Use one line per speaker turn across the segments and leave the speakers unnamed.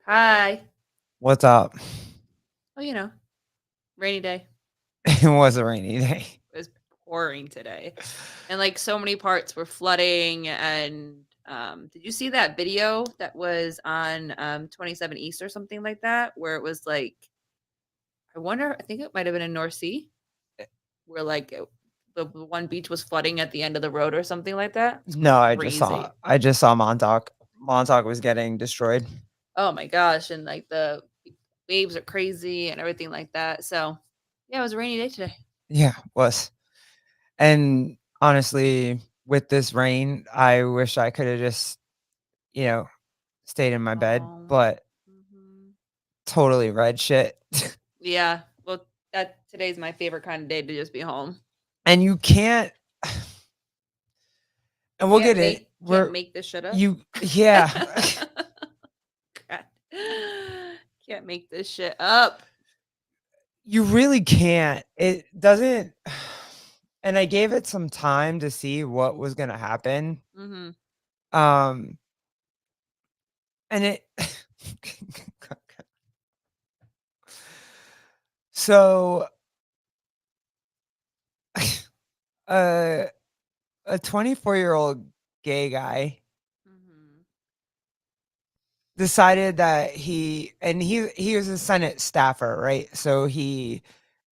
Hi.
What's up?
Oh, rainy day.
It was a rainy day.
It was pouring today. And like so many parts were flooding and did you see that video that was on 27 East or something like that where it was like I think it might have been in North Sea where the one beach was flooding at the end of the road or something like that. It's
No, I just saw
crazy.
I just saw Montauk. Montauk was getting destroyed.
Oh my gosh, and like the waves are crazy and everything like that. So, yeah, it was a rainy day today.
Yeah, was. And honestly, with this rain, I wish I could have just, you know, stayed in my bed,
Oh.
but
Mhm.
totally red shit.
Yeah. Well, that today's my favorite kind of day to just be home.
And you can't and we'll get it.
Can't
We're
make this shit up.
you yeah.
God. Can't make this shit up.
You really can't. It doesn't and I gave it some time to see what was going to happen.
Mhm.
Um and it So, uh, a 24-year-old gay guy
Mhm.
decided that he was a Senate staffer, right? So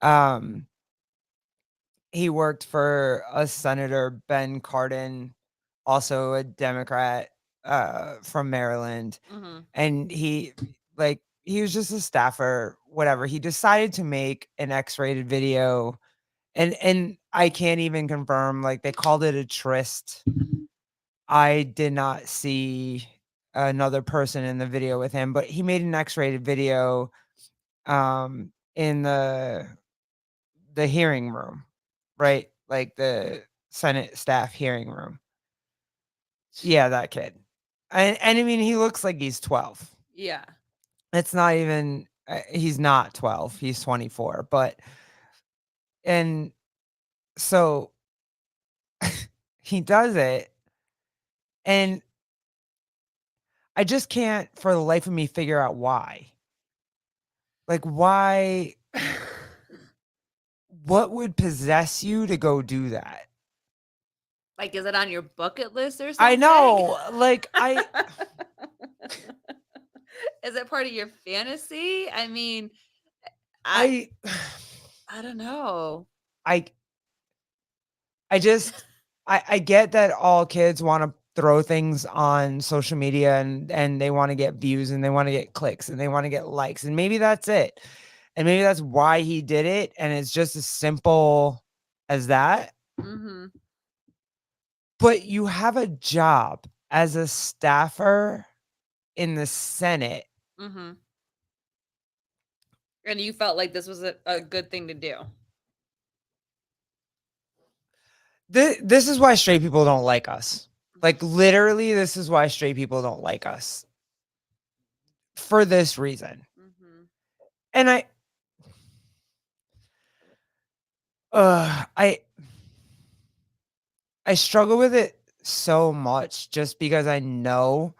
um he worked for a Senator Ben Cardin, also a Democrat from Maryland,
Mhm.
and he was just a staffer, whatever. He decided to make an X-rated video. And I can't even confirm, like, they called it a tryst. I did not see another person in the video with him, but he made an X-rated video, in the hearing room, right? Like, the Senate staff hearing room. Yeah, that kid. And I mean, he looks like he's 12.
Yeah.
It's not even he's not 12, he's 24, but and so he does it, and I just can't for the life of me figure out why. Like, why what would possess you to go do that?
Like, is it on your bucket list or
I
something?
know, like,
Is it part of your fantasy? I mean, I
I
I don't know.
I I just I get that all kids wanna throw things on social media and they wanna get views and they wanna get clicks and they wanna get likes, and maybe that's it. And maybe that's why he did it, and it's just as simple as that.
Mhm.
But you have a job as a staffer in the Senate.
Mhm. And you felt like this was a good thing to do.
This is why straight people don't like us. Like, literally, this is why straight people don't like us, for this reason.
Mhm.
And uh, I I struggle with it so much just because I know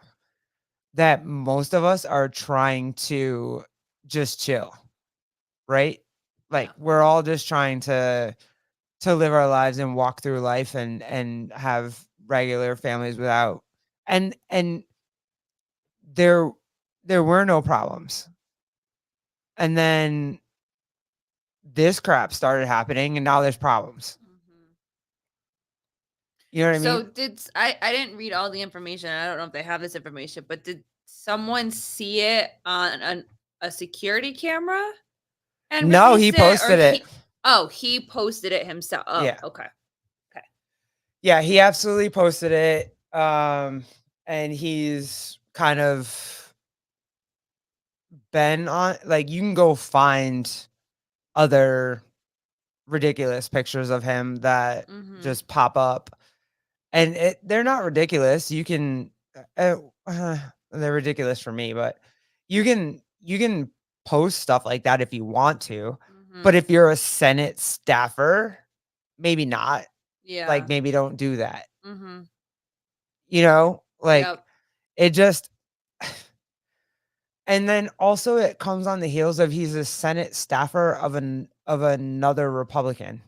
that most of us are trying to just chill, right? Like,
Yeah.
we're all just trying to live our lives and walk through life and have regular families without and there there were no problems. And then this crap started happening and now there's problems.
Mhm.
You know what I
So
mean?
I didn't read all the information. I don't know if they have this information, but did someone see it on a security camera and
No, he
release it, or
posted it.
he posted it himself? Oh,
Yeah.
okay. Okay.
Yeah, he absolutely posted it. And he's kind of been on, like, you can go find other ridiculous pictures of him that
Mhm.
just pop up. And they're not ridiculous. You can they're ridiculous for me, but you can post stuff like that if you want to. But
Mhm.
if you're a Senate staffer, maybe not. Like,
Yeah.
maybe don't do that.
Mhm.
You know? Like,
Yep.
it just And then also it comes on the heels of he's a Senate staffer of another Republican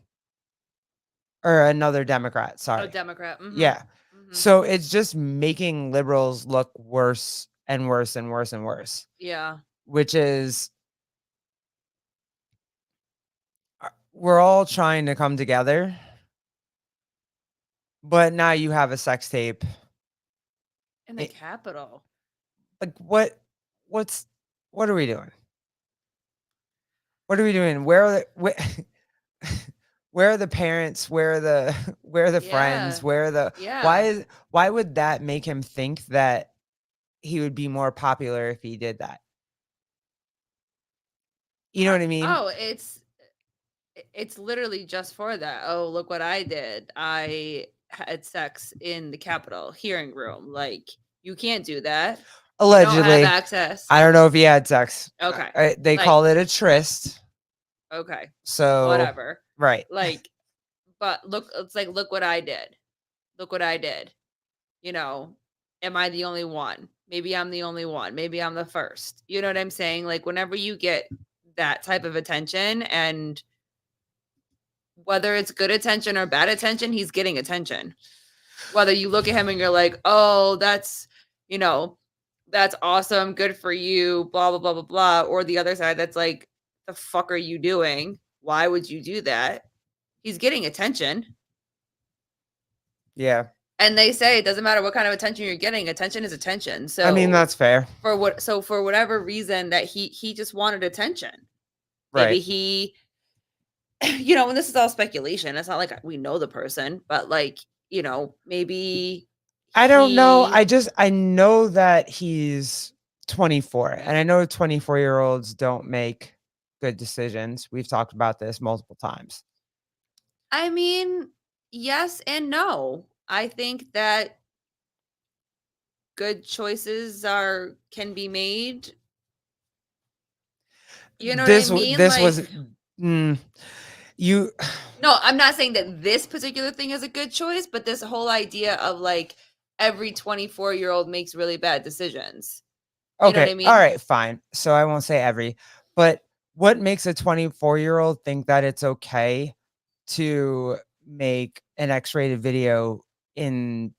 or another Democrat,
Oh,
sorry.
Democrat. Mm-hmm.
Yeah.
Mm-hmm.
So it's just making liberals look worse and worse and worse and worse,
Yeah.
which is we're all trying to come together, but now you have a sex tape.
In the
It,
Capitol.
like what's what are we doing? What are we doing? Where are the where are the parents? Where are the where are the friends?
Yeah.
Where are the
Yeah.
why would that make him think that he would be more popular if he did that? You know what I mean?
Oh, it's literally just for that. Oh, look what I did. I had sex in the Capitol hearing room. Like, you can't do that. You don't have
Allegedly.
access.
I don't know if he had sex.
Okay.
They
Like,
call it a tryst.
okay.
So,
Whatever.
right.
Like, but look, it's like, look what I did. Look what I did. You know, am I the only one? Maybe I'm the only one. Maybe I'm the first. You know what I'm saying? Like, whenever you get that type of attention, and whether it's good attention or bad attention, he's getting attention. Whether you look at him and you're like, oh, you know, that's awesome, good for you, blah, blah, blah, blah, blah. Or the other side that's like, the fuck are you doing? Why would you do that? He's getting attention.
Yeah.
And they say it doesn't matter what kind of attention you're getting, attention is attention.
I mean,
So
that's fair.
for whatever reason that he just wanted attention. Maybe
Right.
he and this is all speculation. It's not like we know the person, but like, maybe
I don't know.
he
I know that he's 24 and I know 24-year-olds don't make good decisions. We've talked about this multiple times.
I mean, yes and no. I think that good choices can be made. You know what I mean?
This
Like,
was you
no, I'm not saying that this particular thing is a good choice, but this whole idea of like every 24-year-old makes really bad decisions. You know what
Okay,
I mean?
alright, fine. So I won't say every, but what makes a 24-year-old think that it's okay to make an X-rated video in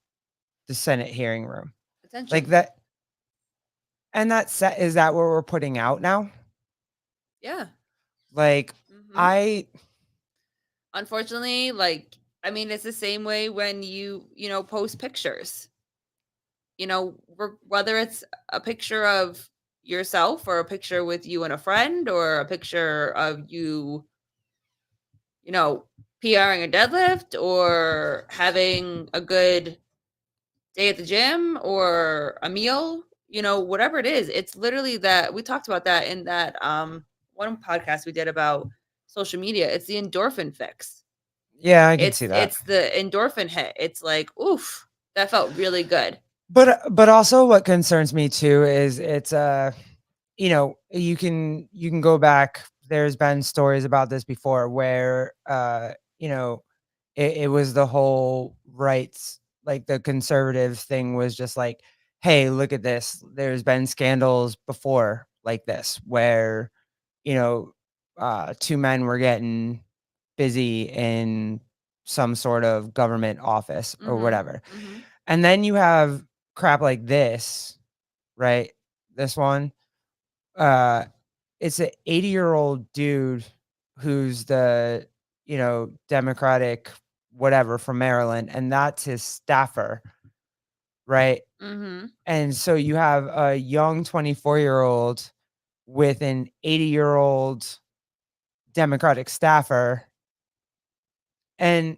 the Senate hearing room? Like
Attention.
that and that set is that what we're putting out now?
Yeah.
Like,
Mhm.
I
Unfortunately, like, I mean, it's the same way when you post pictures. Whether it's a picture of yourself or a picture with you and a friend or a picture of you know, PRing a deadlift or having a good day at the gym or a meal, whatever it is, it's literally that we talked about that in that one podcast we did about social media. It's the endorphin fix.
yeah, I can
It's
see that.
it's the endorphin hit. It's like, oof, that felt really good.
But also what concerns me too is it's, you can go back. There's been stories about this before where, you know, it was the whole rights, like the conservative thing was just like, "Hey, look at this." There's been scandals before like this where, you know, two men were getting busy in some sort of government office or
Mhm.
whatever.
Mhm.
And then you have crap like this, right? This one, uh, it's an 80-year-old dude who's the, Democratic whatever from Maryland, and that's his staffer, right?
Mhm.
And so you have a young 24-year-old with an 80-year-old Democratic staffer. And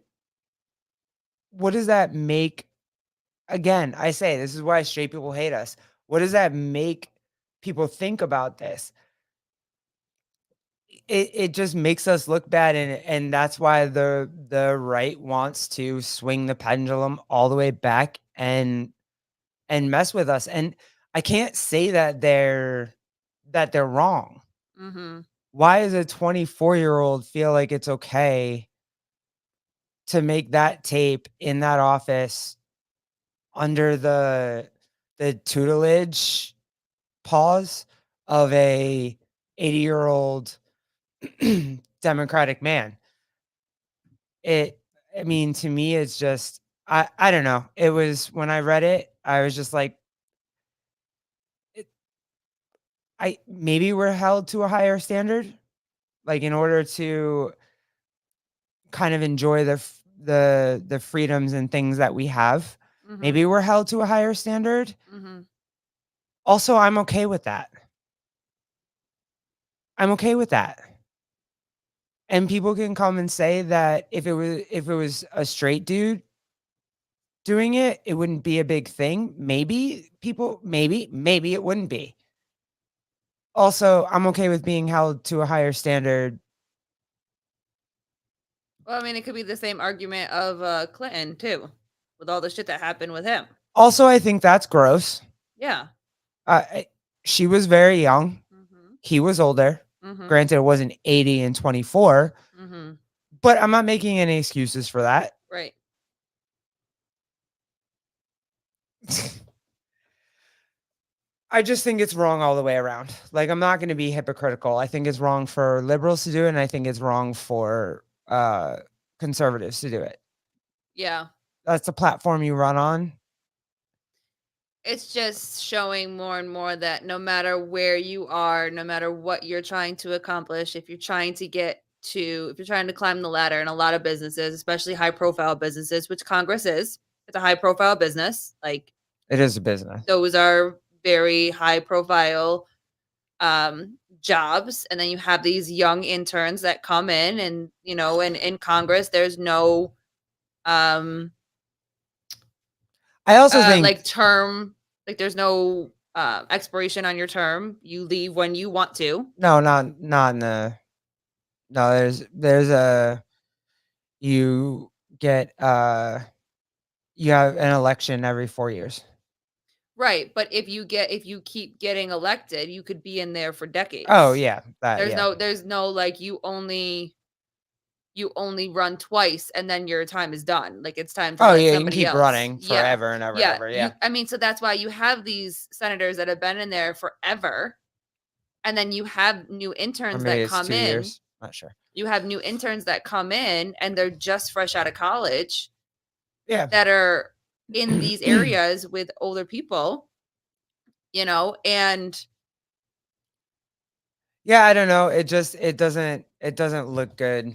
what does that make? Again, I say this is why straight people hate us. What does that make people think about this? It just makes us look bad, and that's why the right wants to swing the pendulum all the way back and mess with us. And I can't say that they're wrong.
Mhm.
Why does a 24-year-old feel like it's okay to make that tape in that office under the tutelage pause of a 80-year-old Democratic man. I mean, to me, it's just, I don't know. It was, when I read it, I was just like, it, maybe we're held to a higher standard, like in order to kind of enjoy the freedoms and things that we have.
Mhm.
Maybe we're held to a higher standard.
Mhm.
Also, I'm okay with that. I'm okay with that. And people can come and say that if it was a straight dude doing it, it wouldn't be a big thing. Maybe it wouldn't be. Also, I'm okay with being held to a higher standard.
Well, I mean, it could be the same argument of Clinton too, with all the shit that happened with him.
Also, I think that's gross.
Yeah.
I She was very young.
Mhm.
He was older.
Mhm.
Granted, it wasn't 80 and 24,
Mhm.
but I'm not making any excuses for that.
Right.
I just think it's wrong all the way around. Like, I'm not gonna be hypocritical. I think it's wrong for liberals to do it, and I think it's wrong for, conservatives to do it.
Yeah.
That's the platform you run on.
It's just showing more and more that no matter where you are, no matter what you're trying to accomplish, if you're trying to climb the ladder in a lot of businesses, especially high profile businesses, which Congress is, it's a high profile business. Like
It is a business.
those are very high profile jobs. And then you have these young interns that come in and, in Congress, there's no um
I also think
like term, like there's no expiration on your term. You leave when you want to.
no, not in the no, there's a you get, you have an election every 4 years.
Right, but if you keep getting elected, you could be in there for
Oh,
decades.
yeah, that yeah.
There's no like you only run twice and then your time is done. Like it's time to
Oh,
let
yeah, you can
somebody
keep
else.
running
Yeah.
forever and ever and
Yeah.
ever,
You
yeah.
I mean, so that's why you have these senators that have been in there forever. And then you have new
Or
interns
maybe
that
it's
come
2
in.
years, not sure.
You have new interns that come in and they're just fresh out of college
Yeah.
that are in these areas with older people, and
Yeah, I don't know, it doesn't look good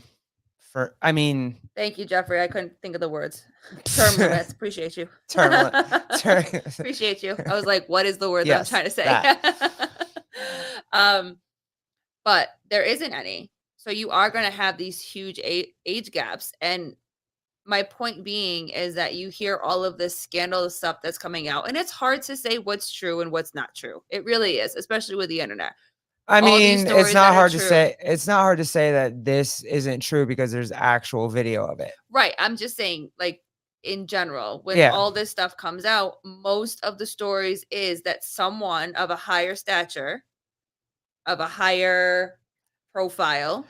for, I mean,
thank you, Jeffrey. I couldn't think of the words. Term limits. Appreciate you.
term ter
Appreciate you. I was like, what is the word that I'm
Yes,
trying to say?
that.
um, but there isn't any. So you are going to have these huge age gaps. And my point being is that you hear all of this scandalous stuff that's coming out, and it's hard to say what's true and what's not true. It really is, especially with the internet.
I
All these
mean,
stories that are true.
it's not hard to say that this isn't true because there's actual video of it.
Right. I'm just saying, like, in general, when
Yeah.
all this stuff comes out, most of the stories is that someone of a higher stature, of a higher profile,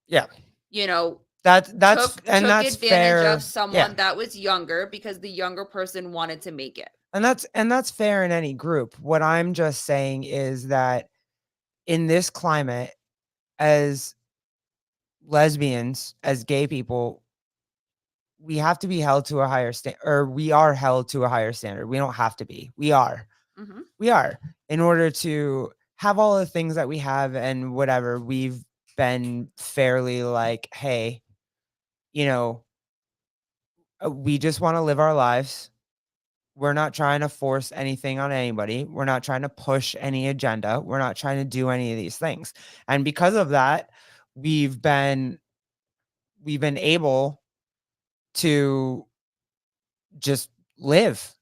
Yeah.
you know,
That's
took
that's
advantage
fair.
of someone
Yeah.
that was younger because the younger person wanted to make it.
And that's fair in any group. What I'm just saying is that in this climate, as lesbians, as gay people, we have to be held to a higher standard, or we are held to a higher standard. We don't have to be. We are.
Mhm.
We are. In order to have all the things that we have and whatever, we've been fairly like, hey, you know, we just want to live our lives. We're not trying to force anything on anybody. We're not trying to push any agenda. We're not trying to do any of these things. And because of that, we've been able to just live.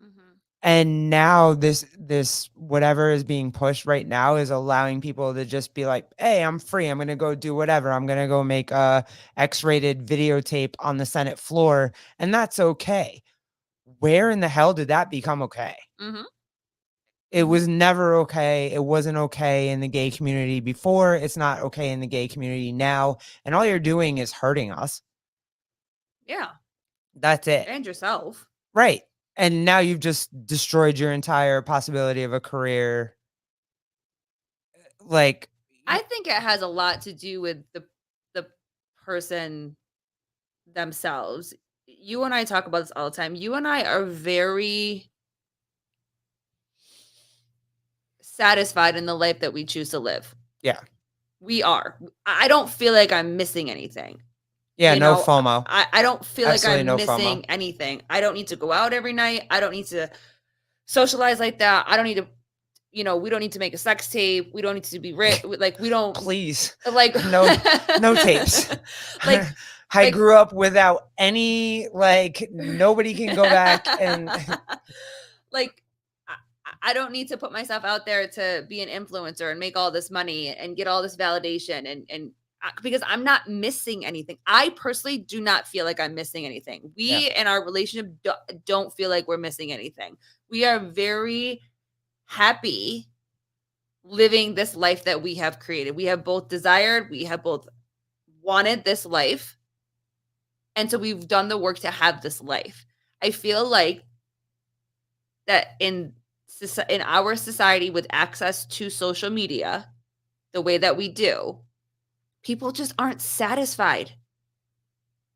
Mhm.
And now this whatever is being pushed right now is allowing people to just be like, "Hey, I'm free. I'm going to go do whatever. I'm going to go make a X-rated videotape on the Senate floor." And that's okay. Where in the hell did that become okay?
Mhm.
It
Mhm.
was never okay. It wasn't okay in the gay community before. It's not okay in the gay community now. And all you're doing is hurting us.
Yeah.
That's it.
And yourself.
Right. And now you've just destroyed your entire possibility of a career like
I think it has a lot to do with the person themselves. You and I talk about this all the time. You and I are very satisfied in the life that we choose to live.
yeah.
We are. I don't feel like I'm missing anything.
Yeah,
You
no
know,
FOMO.
I don't feel like
Absolutely
I'm
no FOMO.
missing anything. I don't need to go out every night. I don't need to socialize like that. I don't need to, we don't need to make a sex tape. We don't need to be rich. Like, we don't
Please.
like,
No tapes.
like,
I
like,
grew up without any, like, nobody can go back and
like, I don't need to put myself out there to be an influencer and make all this money and get all this validation because I'm not missing anything. I personally do not feel like I'm missing anything.
Yeah.
We in our relationship don't feel like we're missing anything. We are very happy living this life that we have created. We have both desired, we have both wanted this life. And so we've done the work to have this life. I feel like that in our society with access to social media, the way that we do, people just aren't satisfied.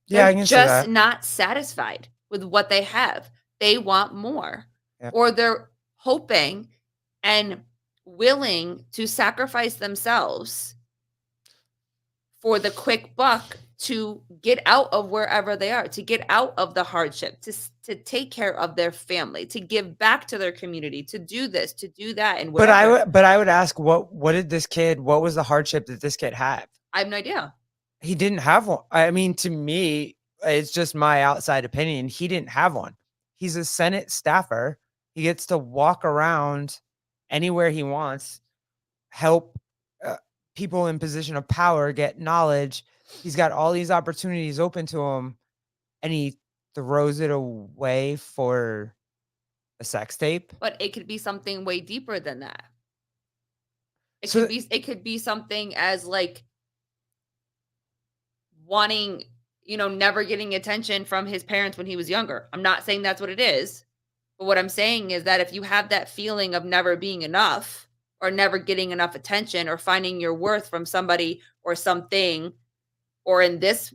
yeah, I
They're
can see
just
that.
not satisfied with what they have. They want more.
Yeah.
Or they're hoping and willing to sacrifice themselves for the quick buck to get out of wherever they are, to get out of the hardship, to take care of their family, to give back to their community, to do this, to do that, and
But
whatever.
but I would ask, what what was the hardship that this kid had?
I have no idea.
He didn't have one. I mean, to me, it's just my outside opinion. He didn't have one. He's a Senate staffer. He gets to walk around anywhere he wants, help people in position of power get knowledge. He's got all these opportunities open to him, and he throws it away for a sex tape.
But it could be something way deeper than that.
So
It could be something as like wanting, never getting attention from his parents when he was younger. I'm not saying that's what it is. But what I'm saying is that if you have that feeling of never being enough or never getting enough attention or finding your worth from somebody or something, or in this,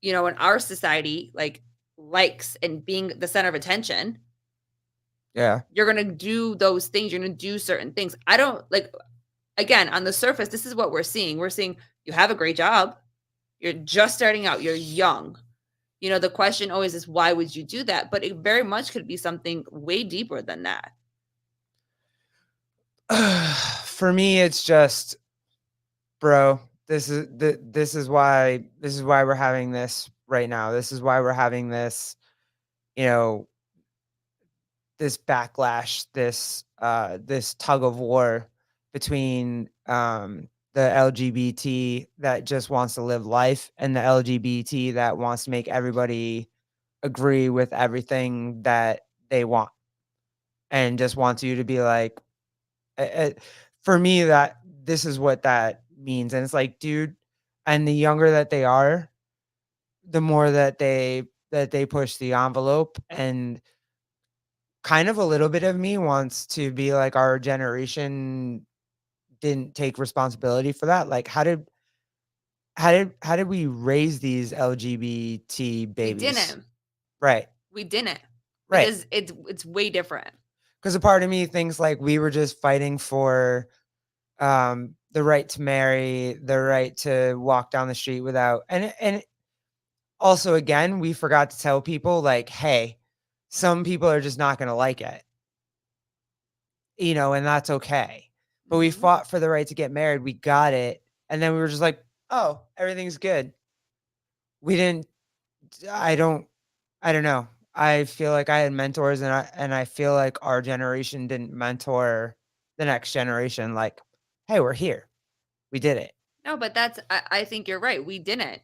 in our society, like likes and being the center of attention,
yeah,
you're going to do those things. You're going to do certain things. I don't like, again, on the surface, this is what we're seeing. We're seeing you have a great job. You're just starting out. You're young. The question always is, why would you do that? But it very much could be something way deeper than that.
for me, it's just, bro, this is why we're having this right now. This is why we're having this, you know, this backlash, this tug of war between the LGBT that just wants to live life and the LGBT that wants to make everybody agree with everything that they want and just wants you to be like, for me, that this is what that means. And it's like, dude, and the younger that they are, the more that they push the envelope. And kind of a little bit of me wants to be like, our generation didn't take responsibility for that. Like, how did we raise these LGBT
We
babies?
didn't.
Right.
We didn't.
Right.
Because it's way different.
Because a part of me thinks like we were just fighting for the right to marry, the right to walk down the street without, and also, again, we forgot to tell people like, hey, some people are just not going to like it, and that's okay. But we
Mhm.
fought for the right to get married. We got it. And then we were just like, oh, everything's good. We didn't, I don't, I don't know. I feel like I had mentors, and I feel like our generation didn't mentor the next generation. Like, hey, we're here. We did it.
No, but I think you're right. We didn't.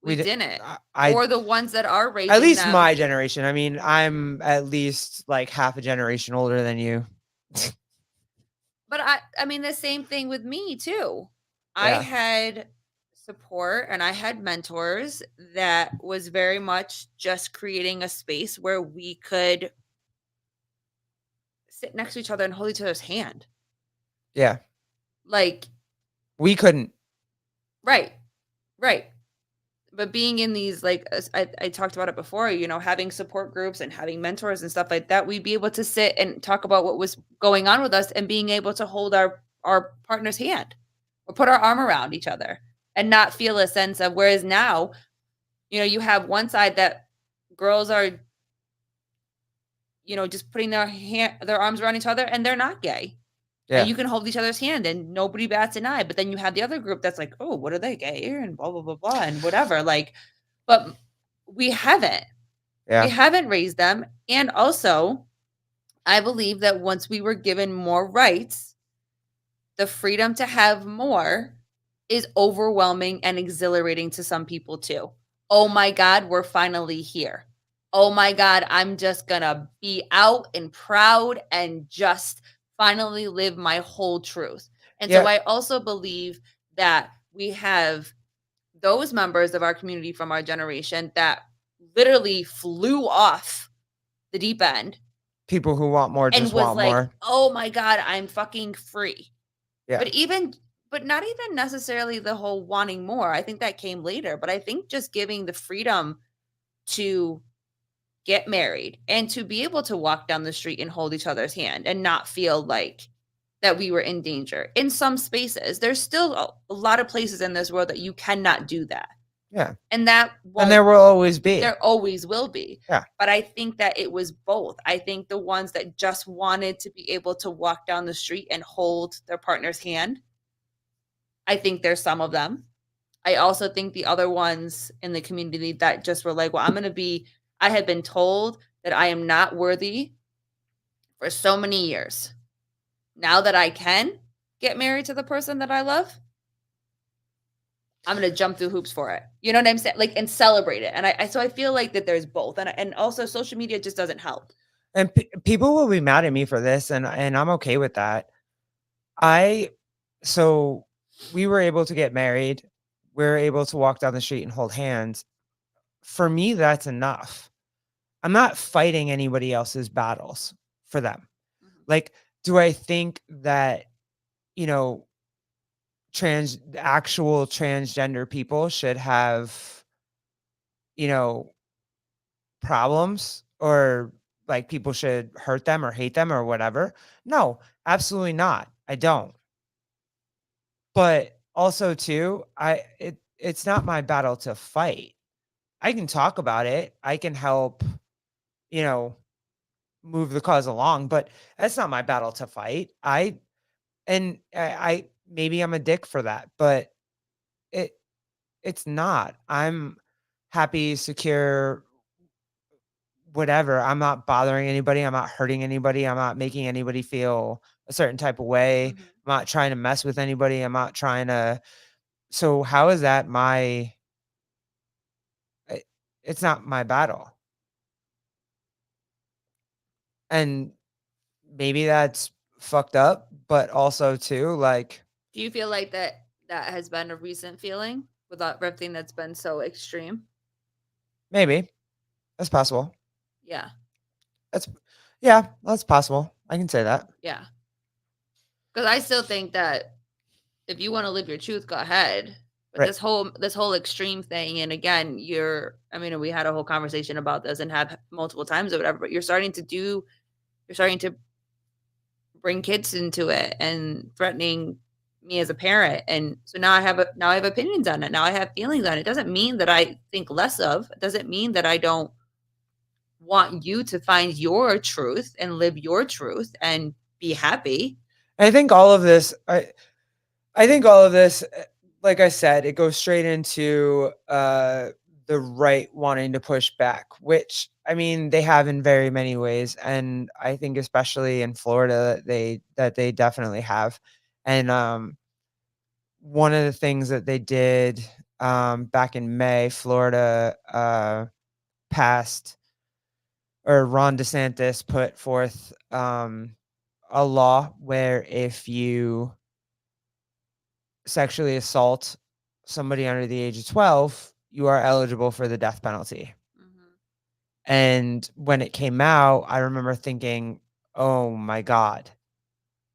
We
We did.
didn't.
I
Or the ones that are raising
At least
them.
my generation. I mean, I'm at least like half a generation older than you.
But I mean the same thing with me too. I
Yeah.
had support and I had mentors that was very much just creating a space where we could sit next to each other and hold each other's hand.
Yeah.
Like
We couldn't.
Right. Right. But being in these like I talked about it before, having support groups and having mentors and stuff like that, we'd be able to sit and talk about what was going on with us and being able to hold our partner's hand or put our arm around each other and not feel a sense of, whereas now, you have one side that girls are, just putting their arms around each other and they're not gay. And
Yeah.
you can hold each other's hand and nobody bats an eye. But then you have the other group that's like, oh, what are they, gay? And blah, blah, blah, blah, and whatever. Like, but we haven't. We
Yeah.
haven't raised them. And also, I believe that once we were given more rights, the freedom to have more is overwhelming and exhilarating to some people too. Oh my God, we're finally here. Oh my God, I'm just gonna be out and proud and just finally live my whole truth. And so
Yeah.
I also believe that we have those members of our community from our generation that literally flew off the deep end
People who want more
and
just
was
want
like,
more.
"Oh my God, I'm fucking free."
Yeah.
But even but not even necessarily the whole wanting more. I think that came later, but I think just giving the freedom to get married and to be able to walk down the street and hold each other's hand and not feel like that we were in danger. In some spaces, there's still a lot of places in this world that you cannot do that.
Yeah.
And that
And
won't
there will always be.
there always will be.
Yeah.
But I think that it was both. I think the ones that just wanted to be able to walk down the street and hold their partner's hand, I think there's some of them. I also think the other ones in the community that just were like, well, I had been told that I am not worthy for so many years. Now that I can get married to the person that I love, I'm gonna jump through hoops for it. You know what I'm saying? Like, and celebrate it. And so I feel like that there's both, and also social media just doesn't help.
And people will be mad at me for this, and I'm okay with that. I so we were able to get married. We're able to walk down the street and hold hands. For me, that's enough. I'm not fighting anybody else's battles for them.
Mhm.
Like, do I think that, you know, actual transgender people should have, you know, problems, or like people should hurt them or hate them or whatever? No, absolutely not. I don't. But also too, it's not my battle to fight. I can talk about it. I can help, you know, move the cause along, but that's not my battle to fight. I maybe I'm a dick for that, but it it's not. I'm happy, secure, whatever. I'm not bothering anybody. I'm not hurting anybody. I'm not making anybody feel a certain type of way.
Mhm.
I'm not trying to mess with anybody. I'm not trying to. So how is that my? I- It's not my battle, and maybe that's fucked up. But also too, like
Do you feel like that has been a recent feeling with everything that's been so extreme?
maybe that's possible.
Yeah.
That's yeah, that's possible. I can say that.
Yeah. Because I still think that if you want to live your truth, go ahead. But
Right.
this whole extreme thing, and again, I mean, we had a whole conversation about this and have multiple times or whatever, but you're starting to bring kids into it and threatening me as a parent. And so now I have opinions on it. Now I have feelings on it. It doesn't mean that I think less of. It doesn't mean that I don't want you to find your truth and live your truth and be happy.
I think all of this. I think all of this, like I said, it goes straight into the right wanting to push back, which I mean they have in very many ways, and I think especially in Florida they definitely have. And one of the things that they did back in May, Florida passed, or Ron DeSantis put forth a law where if you sexually assault somebody under the age of 12, you are eligible for the death penalty.
Mhm.
And when it came out, I remember thinking, "Oh my god,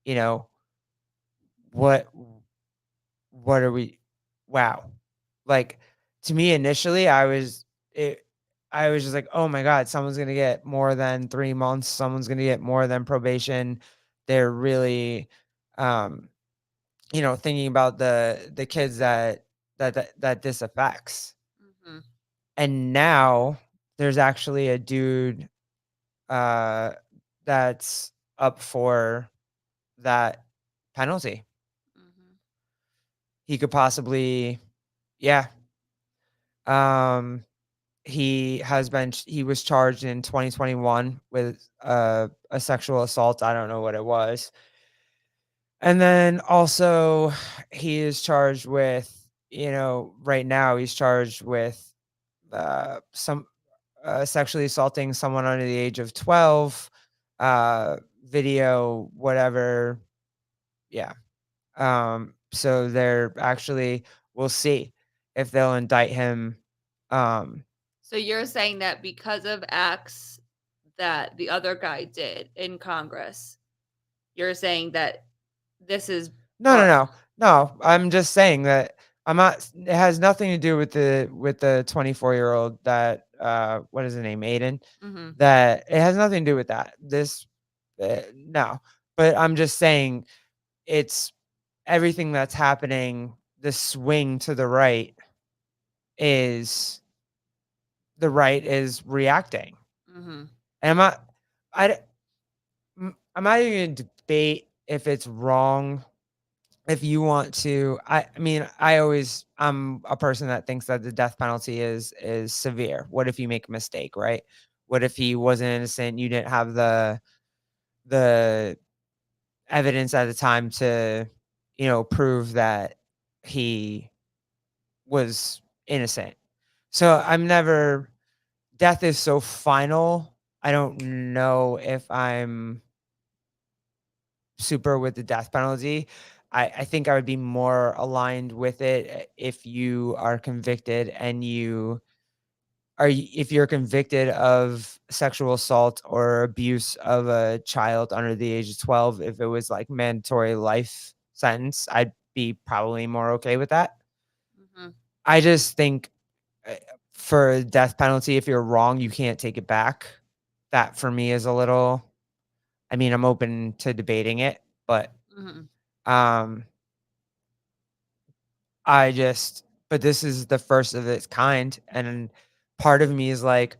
you know, what what are we wow. Like, to me, initially, I was just like, "Oh my god, someone's gonna get more than 3 months, someone's gonna get more than probation." They're really, um, thinking about the kids that this affects.
Mhm.
And now there's actually a dude, uh, that's up for that penalty.
Mhm.
He could possibly yeah, um, he was charged in 2021 with, a sexual assault, I don't know what it was. And then also he is charged with, right now he's charged with, some sexually assaulting someone under the age of 12, video, whatever. Yeah. So they're actually, we'll see if they'll indict him. Um,
So you're saying that because of acts that the other guy did in Congress, you're saying that this is
no, no,
part.
no, no. I'm just saying that I'm not. It has nothing to do with the 24-year-old that what is his name, Aiden.
Mhm.
That it has nothing to do with that. No, but I'm just saying it's everything that's happening. The swing to is the right is reacting.
Mhm.
And I, d- I'm not even gonna debate if it's wrong. If you want to, I mean, I'm a person that thinks that the death penalty is severe. What if you make a mistake, right? What if he wasn't innocent? You didn't have the evidence at the time to, prove that he was innocent. So I'm never death is so final. I don't know if I'm super with the death penalty. I think I would be more aligned with it if you are convicted and if you're convicted of sexual assault or abuse of a child under the age of 12, if it was like mandatory life sentence, I'd be probably more okay with that.
Mhm.
I just think uh, for death penalty, if you're wrong, you can't take it back. That for me is a little, I mean, I'm open to debating it, but
Mhm.
um but this is the first of its kind. And part of me is like,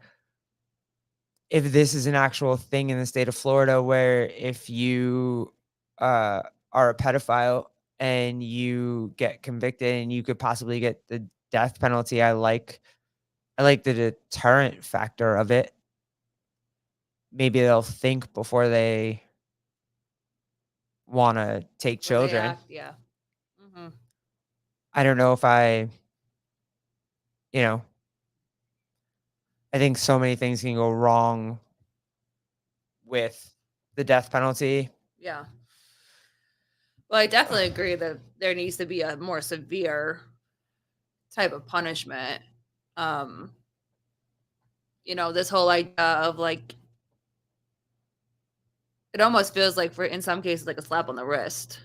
if this is an actual thing in the state of Florida where if you uh, are a pedophile and you get convicted and you could possibly get the death penalty, I like the deterrent factor of it. Maybe they'll think before they want to take
Before they
children.
act, yeah. Mhm.
I don't know if you know, I think so many things can go wrong with the death penalty.
Yeah. Well, I definitely agree that there needs to be a more severe type of punishment. Um, this whole idea of like it almost feels like for in some cases like a slap on the wrist.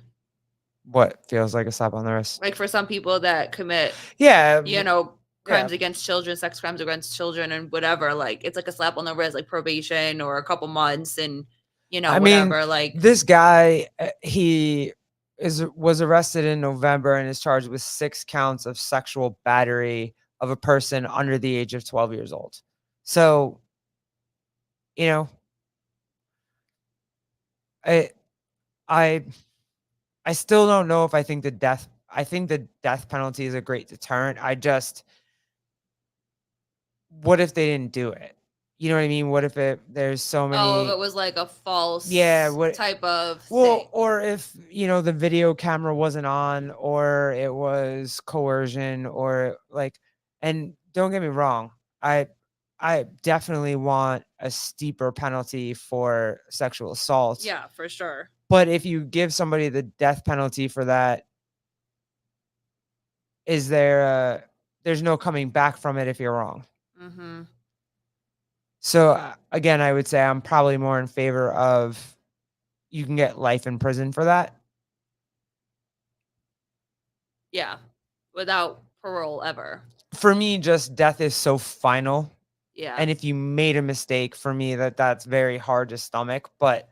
What feels like a slap on the wrist?
Like for some people that commit,
Yeah, yeah.
crimes against children, sex crimes against children and whatever, like it's like a slap on the wrist, like probation or a couple months and
I mean,
whatever. Like
this guy, he was arrested in November and is charged with 6 counts of sexual battery of a person under the age of 12 years old. So, you know, I I I still don't know if I think the death penalty is a great deterrent. What if they didn't do it? You know what I mean? What if there's so
oh, if
many
it was like a
yeah,
false
what
type of thing.
well, or if, the video camera wasn't on or it was coercion or like and don't get me wrong, I I definitely want a steeper penalty for sexual assault.
Yeah, for sure.
But if you give somebody the death penalty for that, is there there's no coming back from it if you're wrong.
Mhm.
So again, I would say I'm probably more in favor of you can get life in prison for that.
Yeah. Without parole ever.
For me, just death is so final.
Yeah.
And if you made a mistake, for me, that's very hard to stomach. But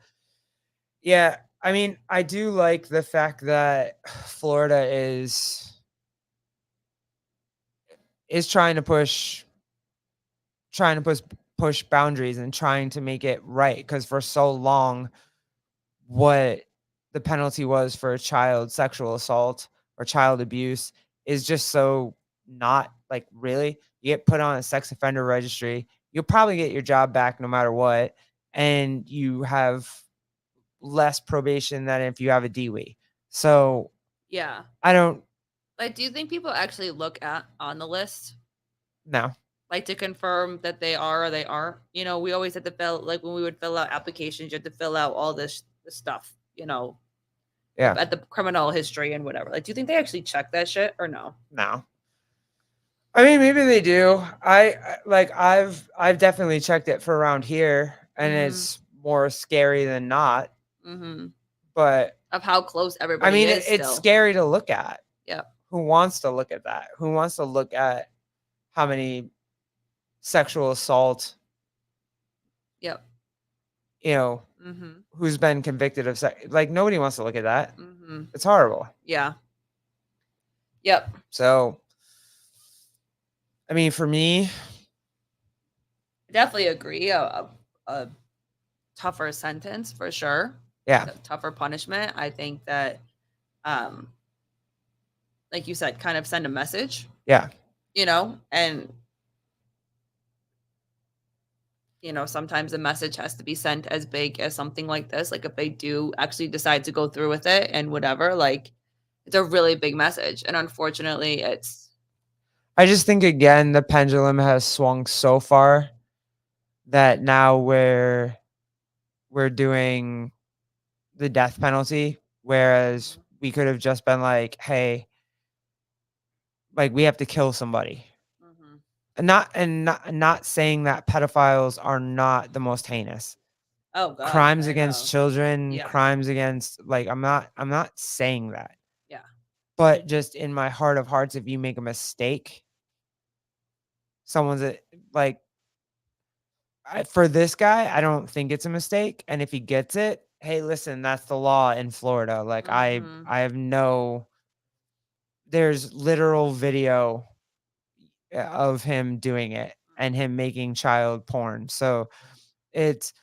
yeah, I mean, I do like the fact that Florida is trying to push boundaries and trying to make it right, because for so long what the penalty was for a child sexual assault or child abuse is just so not like, really, you get put on a sex offender registry, you'll probably get your job back no matter what, and you have less probation than if you have a DWI. So
Yeah.
I don't
Like, do you think people actually look at on the list,
know.
like to confirm that they are or they aren't? You know, we always had to fill, like when we would fill out applications, you had to fill out all this stuff, you know,
Yeah.
at the criminal history and whatever. Like, do you think they actually check that shit or no?
No. I mean, maybe they do. I've definitely checked it for around here, and
Mhm.
it's more scary than not.
Mhm.
But
Of how close
I
everybody
mean,
is
it's
still.
scary to look at.
Yep.
Who wants to look at that? Who wants to look at how many sexual assault,
Yep.
you know,
Mhm.
who's been convicted of sex? Like, nobody wants to look at that.
Mhm.
It's horrible.
Yeah. Yep.
So, I mean, for me,
Definitely agree. A tougher sentence for sure.
yeah,
Tougher punishment. I think that, um, like you said, kind of send a message,
yeah,
you know, and you know, sometimes the message has to be sent as big as something like this. Like if they do actually decide to go through with it and whatever, like it's a really big message. And unfortunately, it's
I just think again the pendulum has swung so far that now we're doing the death penalty, whereas we could have just been like, hey, like, we have to kill somebody.
Mhm.
And not saying that pedophiles are not the most heinous.
Oh god,
Crimes
I
against
know.
children,
Yeah.
crimes against, like, I'm not saying that.
Yeah.
But just in my heart of hearts, if you make a mistake, someone's like, for this guy, I don't think it's a mistake. And if he gets it, hey, listen, that's the law in Florida. Like,
Mhm.
I have no, there's literal video of him doing it and him making child porn. So it's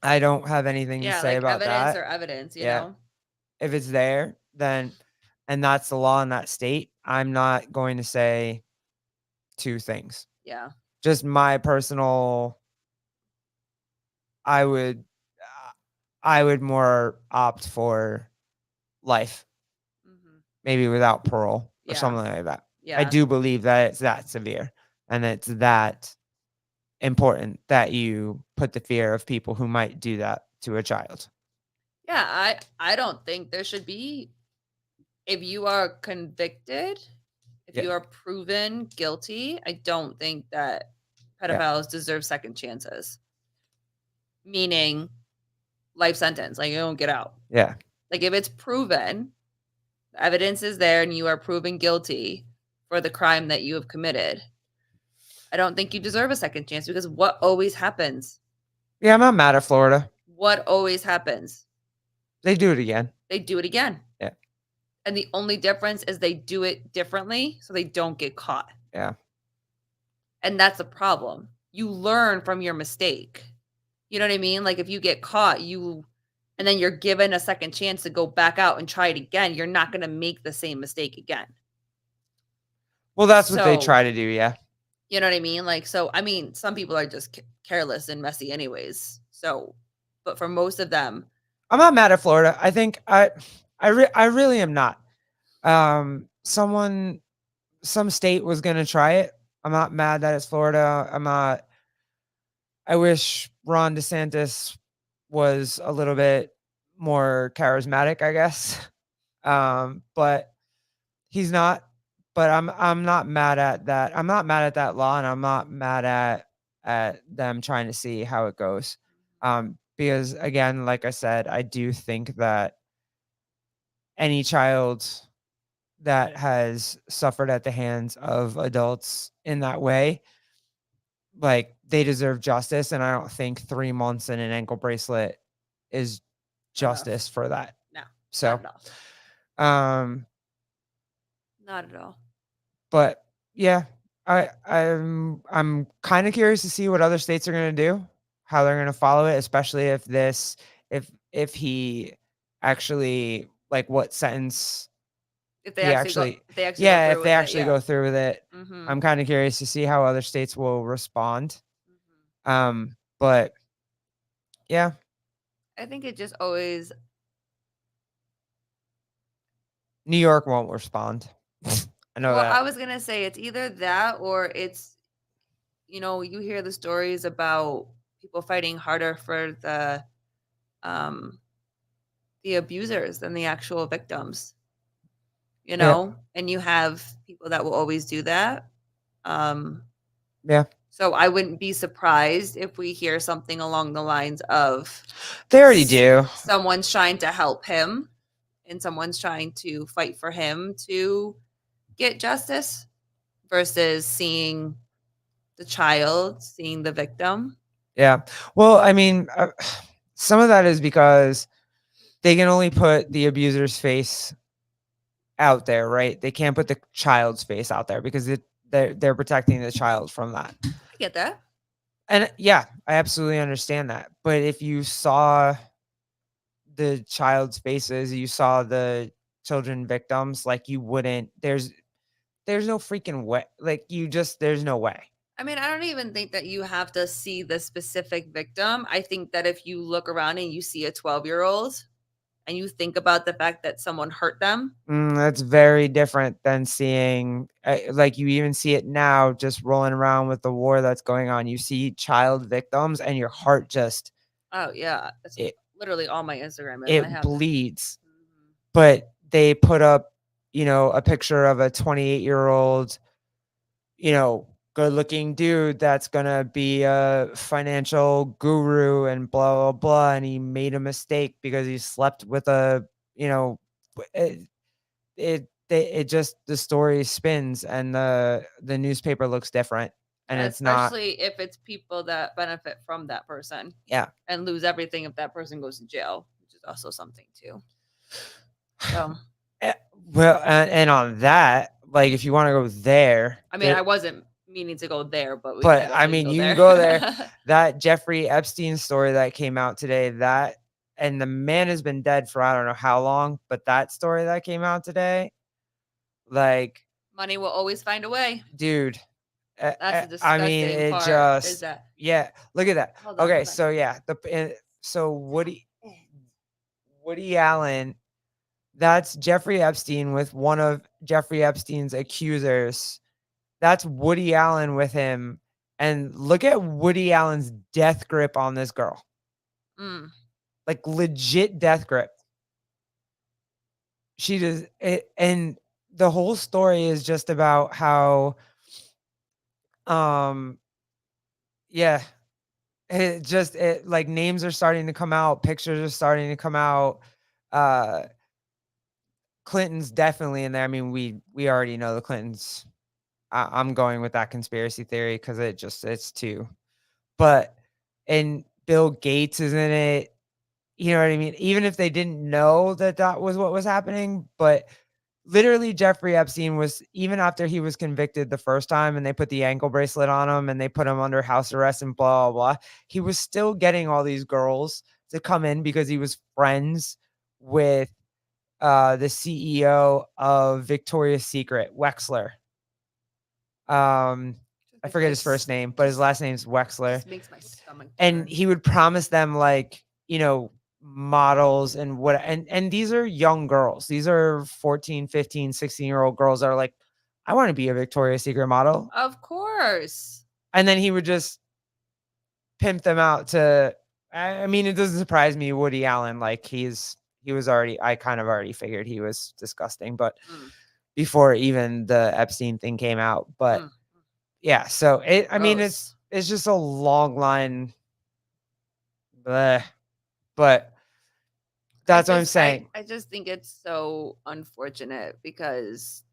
I don't have anything to
Yeah,
say
like
about
evidence
that.
or evidence, you
Yeah.
know?
If it's there, then and that's the law in that state, I'm not going to say two things.
Yeah.
Just my personal I would I would more opt for life,
Mhm.
maybe without parole or
Yeah.
something like that. I
Yeah.
do believe that it's that severe and it's that important that you put the fear of people who might do that to a child.
Yeah, I don't think there should be, if you are convicted, if
Yeah.
you are proven guilty, I don't think that
Yeah.
pedophiles deserve second chances. Meaning life sentence, like you don't get out.
Yeah.
Like if it's proven, the evidence is there and you are proven guilty for the crime that you have committed, I don't think you deserve a second chance because what always happens?
Yeah, I'm not mad at Florida.
What always happens?
They do it again.
They do it again.
Yeah.
And the only difference is they do it differently so they don't get caught.
Yeah.
And that's a problem. You learn from your mistake. You know what I mean? Like if you get caught, and then you're given a second chance to go back out and try it again, you're not going to make the same mistake again.
Well, that's what they
So,
try to do, yeah.
you know what I mean? Like, so, I mean, some people are just careless and messy, anyways. So, but for most of them,
I'm not mad at Florida. I think I really am not. Some state was gonna try it. I'm not mad that it's Florida. I'm not. I wish Ron DeSantis was a little bit more charismatic, I guess. But he's not. But I'm not mad at that. I'm not mad at that law, and I'm not mad at them trying to see how it goes. Because again, like I said, I do think that any child that has suffered at the hands of adults in that way, like, they deserve justice, and I don't think 3 months and an ankle bracelet is justice
Enough.
for that.
No,
So,
not at all.
um,
Not at all.
but yeah, I'm kinda curious to see what other states are gonna do, how they're gonna follow it, especially if this if he actually like, what sentence
If they
he
actually go
actually
if they actually go
yeah, if
through
they
with it,
actually
yeah.
go through with it.
Mhm.
I'm kinda curious to see how other states will respond.
Mhm.
But yeah,
I think it just always
New York won't respond. I know
well, I
that.
was gonna say it's either that or it's you hear the stories about people fighting harder for um the abusers than the actual victims,
Yeah,
and you have people that will always do that. Um
yeah.
so I wouldn't be surprised if we hear something along the lines of
They already do.
someone's trying to help him and someone's trying to fight for him to get justice versus seeing the child, seeing the victim.
Yeah. Well, I mean, some of that is because they can only put the abuser's face out there, right? They can't put the child's face out there because they're protecting the child from that.
I get that.
And yeah, I absolutely understand that. But if you saw the child's faces, you saw the children victims, like you wouldn't there's no freaking way. Like you just there's no way.
I mean, I don't even think that you have to see the specific victim. I think that if you look around and you see a 12-year-old and you think about the fact that someone hurt them,
That's very different than seeing, like you even see it now, just rolling around with the war that's going on. You see child victims, and your heart just
oh yeah, it's
it
literally all my Instagram is. I
it
have
bleeds.
mhm.
But they put up, a picture of a 28-year-old, good-looking dude that's gonna be a financial guru and blah blah blah, and he made a mistake because he slept with a, you know, it just the story spins and the newspaper looks different, and
Yeah,
it's not.
especially if it's people that benefit from that person
Yeah.
and lose everything if that person goes to jail, which is also something too. So,
Eh, well, and on that, like, if you wanna go there,
I mean, I wasn't meaning to go there, but we can
but, I
definitely
mean,
go
you can
there.
go there. That Jeffrey Epstein story that came out today, that and the man has been dead for I don't know how long, but that story that came out today, like,
Money will always find a way.
dude,
That's the
I mean,
disgusting
it
part is
just
that
yeah, look at that.
hold on,
Okay,
hold on.
so yeah, so Woody Allen, that's Jeffrey Epstein with one of Jeffrey Epstein's accusers. That's Woody Allen with him, and look at Woody Allen's death grip on this girl,
Mm,
like, legit death grip. She does it, and the whole story is just about how, um yeah, like, names are starting to come out, pictures are starting to come out, uh Clinton's definitely in there. I mean, we already know the Clintons. I'm going with that conspiracy theory because it's too. But and Bill Gates is in it. You know what I mean? Even if they didn't know that that was what was happening, but literally Jeffrey Epstein was, even after he was convicted the first time and they put the ankle bracelet on him and they put him under house arrest and blah blah blah, he was still getting all these girls to come in because he was friends with the CEO of Victoria's Secret, Wexler. I
it
forget his first
just
name, but his last name's Wexler.
just makes my stomach
And
turn.
he would promise them, like, models and what, and these are young girls. These are 14, 15, 16-year-old girls that are like, I want to be a Victoria's Secret model.
Of course.
And then he would just pimp them out to, I mean, it doesn't surprise me, Woody Allen, like, he was already, I kind of already figured he was disgusting, but
Mm,
before even the Epstein thing came out. But
mm,
yeah, so I mean,
gross.
it's just a long line, bleh, but That's what I'm saying.
I just think it's so unfortunate because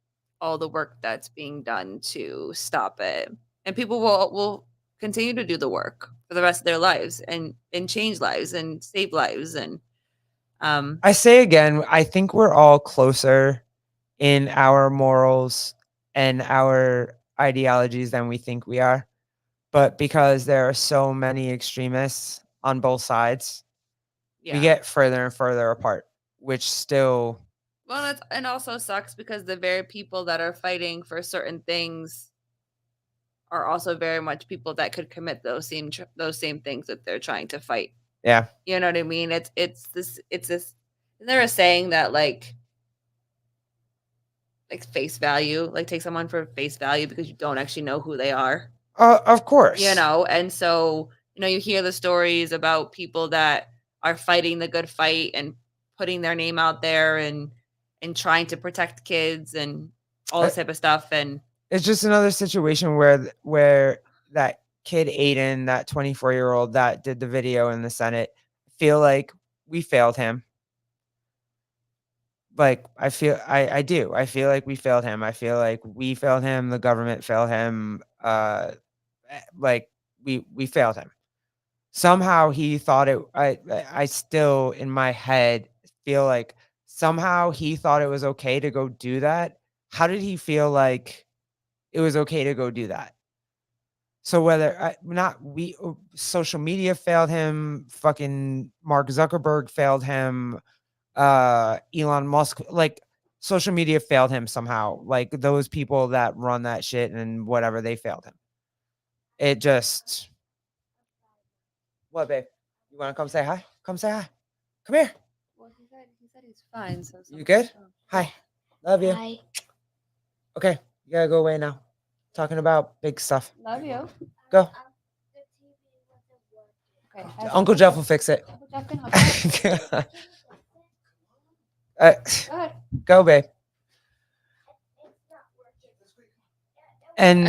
all the work that's being done to stop it, and people will continue to do the work for the rest of their lives and change lives and save lives and
I say again, I think we're all closer in our morals and our ideologies than we think we are. But because there are so many extremists on both sides, we
yeah.
get further and further apart, which still,
Well, that's and also sucks because the very people that are fighting for certain things are also very much people that could commit those same things that they're trying to fight.
yeah.
You know what I mean? It's this. Isn't there a saying that like face value, like take someone for face value because you don't actually know who they are,
Of
you
course.
know? And so, you hear the stories about people that are fighting the good fight and putting their name out there and trying to protect kids and all
Uh,
this type of stuff. And
It's just another situation where where that kid Aiden, that 24-year-old that did the video in the Senate, feel like we failed him. Like, I do. I feel like we failed him. I feel like we failed him, the government failed him, like, we failed him. Somehow he thought it I still, in my head, feel like somehow he thought it was okay to go do that. How did he feel like it was okay to go do that? So whether not we social media failed him, fucking Mark Zuckerberg failed him, Elon Musk, like, social media failed him somehow. Like, those people that run that shit and whatever, they failed him. It just What, babe? You wanna come say hi? Come say hi. Come here.
well, he said he's fine. So
You good? Hi. Love you.
Hi.
Okay, you gotta go away now. Talking about big stuff.
love you.
Go.
Okay,
Uncle Jeff will fix it.
Uncle Jeff can help you.
Uh,
Go ahead.
go, babe. And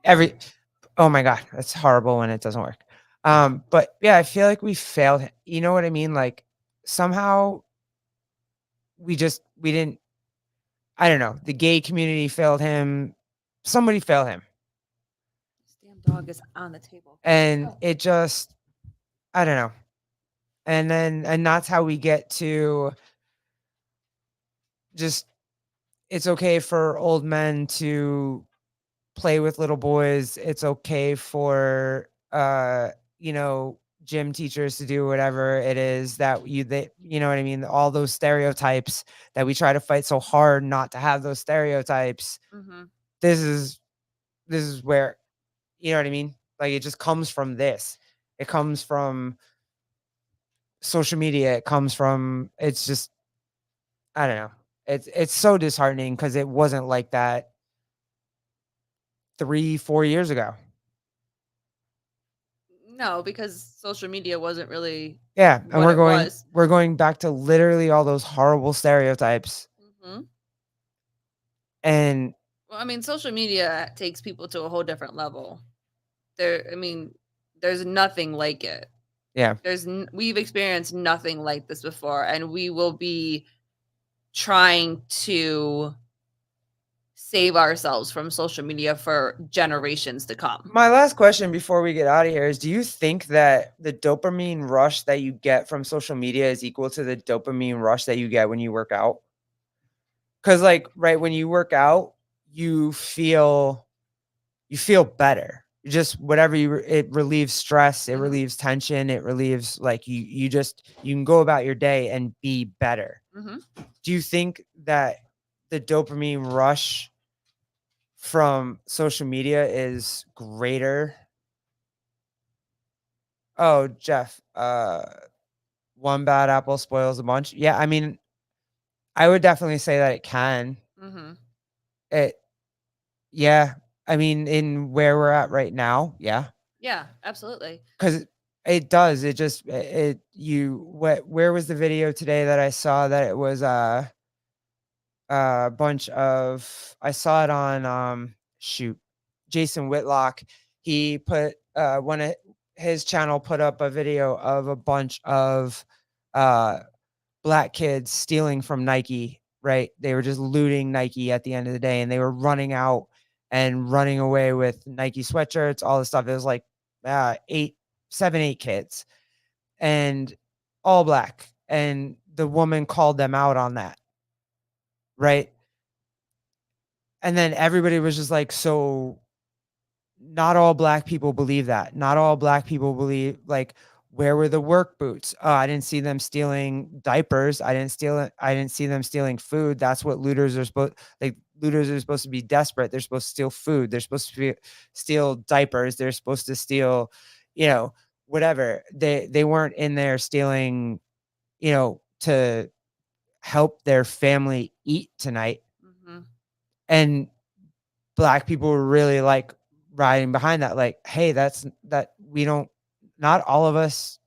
every oh my god, that's horrible when it doesn't work. But yeah, I feel like we failed. You know what I mean? Like, somehow we didn't. I don't know. The gay community failed him. Somebody failed him,
This damn dog is on the table.
and
Oh.
it just I don't know. And that's how we get to just it's okay for old men to play with little boys. It's okay for you know, gym teachers to do whatever it is that you know what I mean? All those stereotypes that we try to fight so hard not to have those stereotypes.
Mm-hmm.
This is where, you know what I mean? Like, it just comes from this. It comes from social media. It comes from it's just I don't know. It's so disheartening because it wasn't like that 3, 4 years ago.
No, because social media wasn't really
Yeah, and
what it was.
we're going back to literally all those horrible stereotypes.
Mm-hmm.
And
Well, I mean, social media takes people to a whole different level. I mean, there's nothing like it.
yeah,
We've experienced nothing like this before, and we will be trying to save ourselves from social media for generations to come.
my last question before we get out of here is, do you think that the dopamine rush that you get from social media is equal to the dopamine rush that you get when you work out? Cuz, like, right when you work out, you feel better. Just whatever it relieves stress, it
Mhm.
relieves tension, it relieves, like, you can go about your day and be better.
Mhm.
Do you think that the dopamine rush from social media is greater? Oh, Jeff, one bad apple spoils a bunch. Yeah, I mean, I would definitely say that it can.
Mhm.
It Yeah, I mean, in where we're at right now, yeah.
Yeah, absolutely.
'Cause it does, it just it you what where was the video today that I saw that it was, a bunch of I saw it on, shoot, Jason Whitlock. He put, one of his channel put up a video of a bunch of, uh black kids stealing from Nike, right? They were just looting Nike at the end of the day, and they were running out and running away with Nike sweatshirts, all this stuff. It was like 8 kids, and all black. And the woman called them out on that, right? And then everybody was just like, so not all black people believe that. Not all black people believe, like, where were the work boots? Oh, I didn't see them stealing diapers. I didn't steal it. I didn't see them stealing food. That's what looters are supposed, like, looters are supposed to be desperate. They're supposed to steal food. They're supposed to steal diapers. They're supposed to steal, you know, whatever. They weren't in there stealing, to help their family eat tonight.
Mm-hmm.
And black people were really like riding behind that, like, hey, not all of us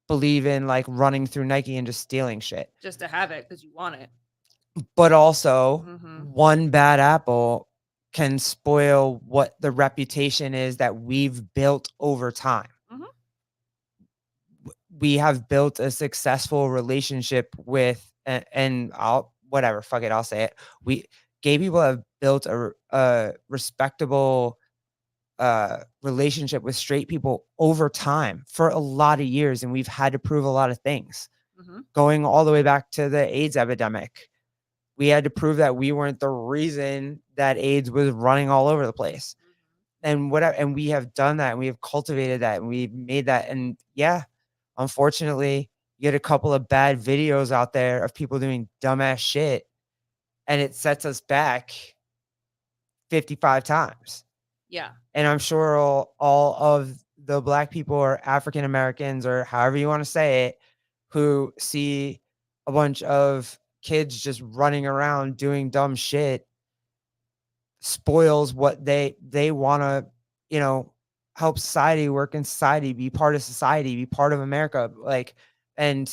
believe in like running through Nike and just stealing shit.
Just to have it because you want it.
But also,
Mm-hmm.
one bad apple can spoil what the reputation is that we've built over time.
Mm-hmm.
We have built a successful relationship with, and I'll say it. Gay people have built a respectable relationship with straight people over time for a lot of years, and we've had to prove a lot of things.
Mm-hmm.
Going all the way back to the AIDS epidemic, we had to prove that we weren't the reason that AIDS was running all over the place. And we have done that, and we have cultivated that, and we've made that. And yeah, unfortunately, you get a couple of bad videos out there of people doing dumbass shit, and it sets us back 55 times.
Yeah.
And I'm sure all of the black people or African Americans, or however you want to say it, who see a bunch of kids just running around doing dumb shit, spoils what they want to, help society, work in society, be part of society, be part of America. Like, and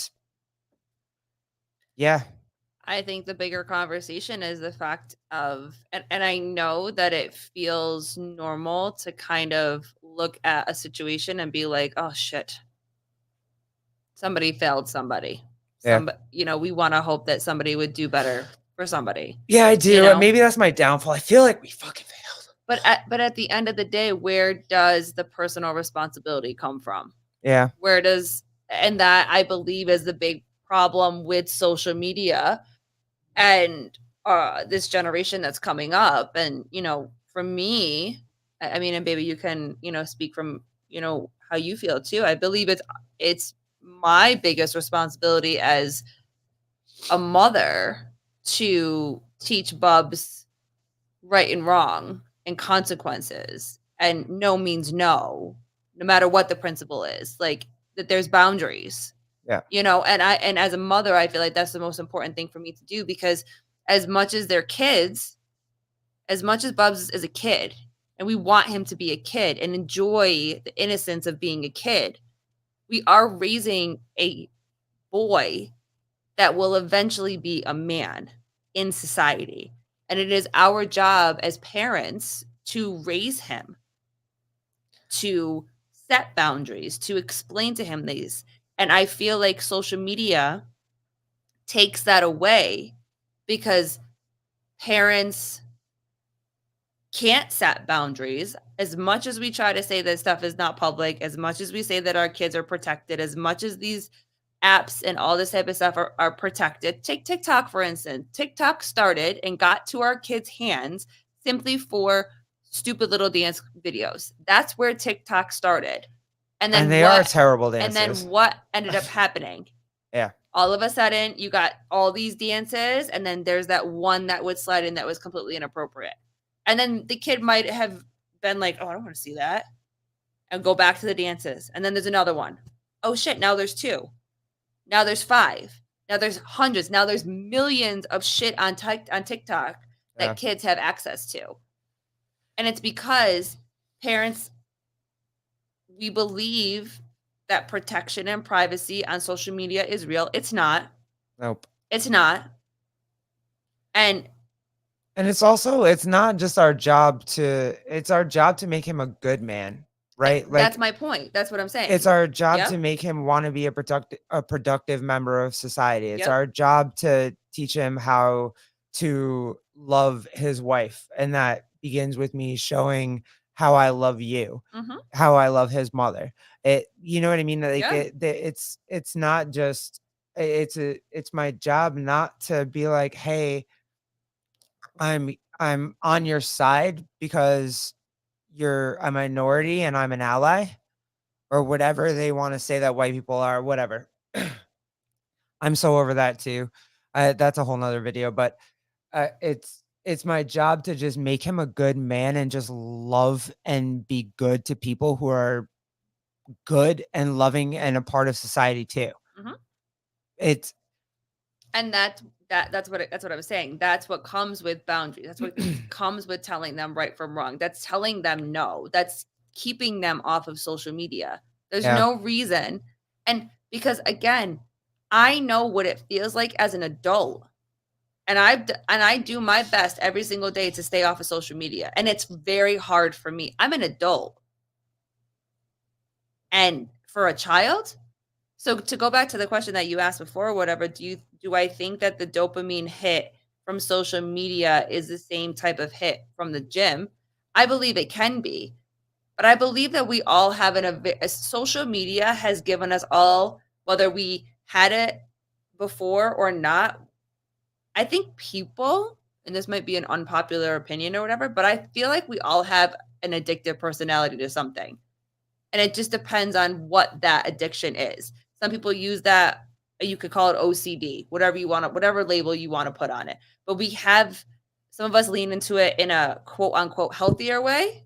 yeah.
I think the bigger conversation is the fact of, and I know that it feels normal to kind of look at a situation and be like, oh shit, somebody failed somebody.
Yeah.
We want to hope that somebody would do better for somebody.
Yeah, I do. Maybe that's my downfall. I feel like we fucking failed.
But at the end of the day, where does the personal responsibility come from?
Yeah.
And that, I believe, is the big problem with social media and this generation that's coming up. And for me, I mean, and baby, you can speak from how you feel too. I believe it's my biggest responsibility as a mother to teach Bubs right and wrong and consequences, and no means no matter what the principle is, like that there's boundaries.
Yeah.
And as a mother, I feel like that's the most important thing for me to do, because as much as they're kids, as much as Bubs is a kid, and we want him to be a kid and enjoy the innocence of being a kid, we are raising a boy that will eventually be a man in society. And it is our job as parents to raise him, to set boundaries, to explain to him these. And I feel like social media takes that away, because parents can't set boundaries. As much as we try to say that stuff is not public, as much as we say that our kids are protected, as much as these apps and all this type of stuff are protected. Take TikTok, for instance. TikTok started and got to our kids' hands simply for stupid little dance videos. That's where TikTok started. And then
they are terrible dances.
And then what ended up happening?
Yeah.
All of a sudden, you got all these dances, and then there's that one that would slide in that was completely inappropriate. And then the kid might have been like, oh, I don't want to see that, and go back to the dances. And then there's another one. Oh, shit, now there's 2. Now there's 5. Now there's hundreds. Now there's millions of shit on TikTok that kids have access to. And it's because parents, we believe that protection and privacy on social media is real. It's not.
Nope.
It's not. And
it's not just our job it's our job to make him a good man. right?
That's
Like
my point. That's what I'm
it's
saying.
our job to
Yep.
make him want to be a productive member of society. It's
Yep.
our job to teach him how to love his wife, and that begins with me showing how I love you,
Mhm.
how I love his mother. It you know what I mean? Like
Yeah.
it's not just it's my job not to be like, "Hey, I'm on your side because you're a minority and I'm an ally," or whatever they wanna say that white people are, whatever. I'm so over that too. That's a whole nother video, but, it's my job to just make him a good man and just love and be good to people who are good and loving and a part of society too.
Mhm.
It's
And that's what I was saying. That's what comes with boundaries. That's what comes with telling them right from wrong. That's telling them no. That's keeping them off of social media. There's
yeah.
no reason. And because again, I know what it feels like as an adult. And I do my best every single day to stay off of social media. And it's very hard for me. I'm an adult. And for a child, so to go back to the question that you asked before or whatever, do I think that the dopamine hit from social media is the same type of hit from the gym? I believe it can be, but I believe that we all have social media has given us all, whether we had it before or not. I think people, and this might be an unpopular opinion or whatever, but I feel like we all have an addictive personality to something. And it just depends on what that addiction is. Some people use that, you could call it OCD, whatever you want to, whatever label you want to put on it. But we have some of us lean into it in a quote unquote healthier way,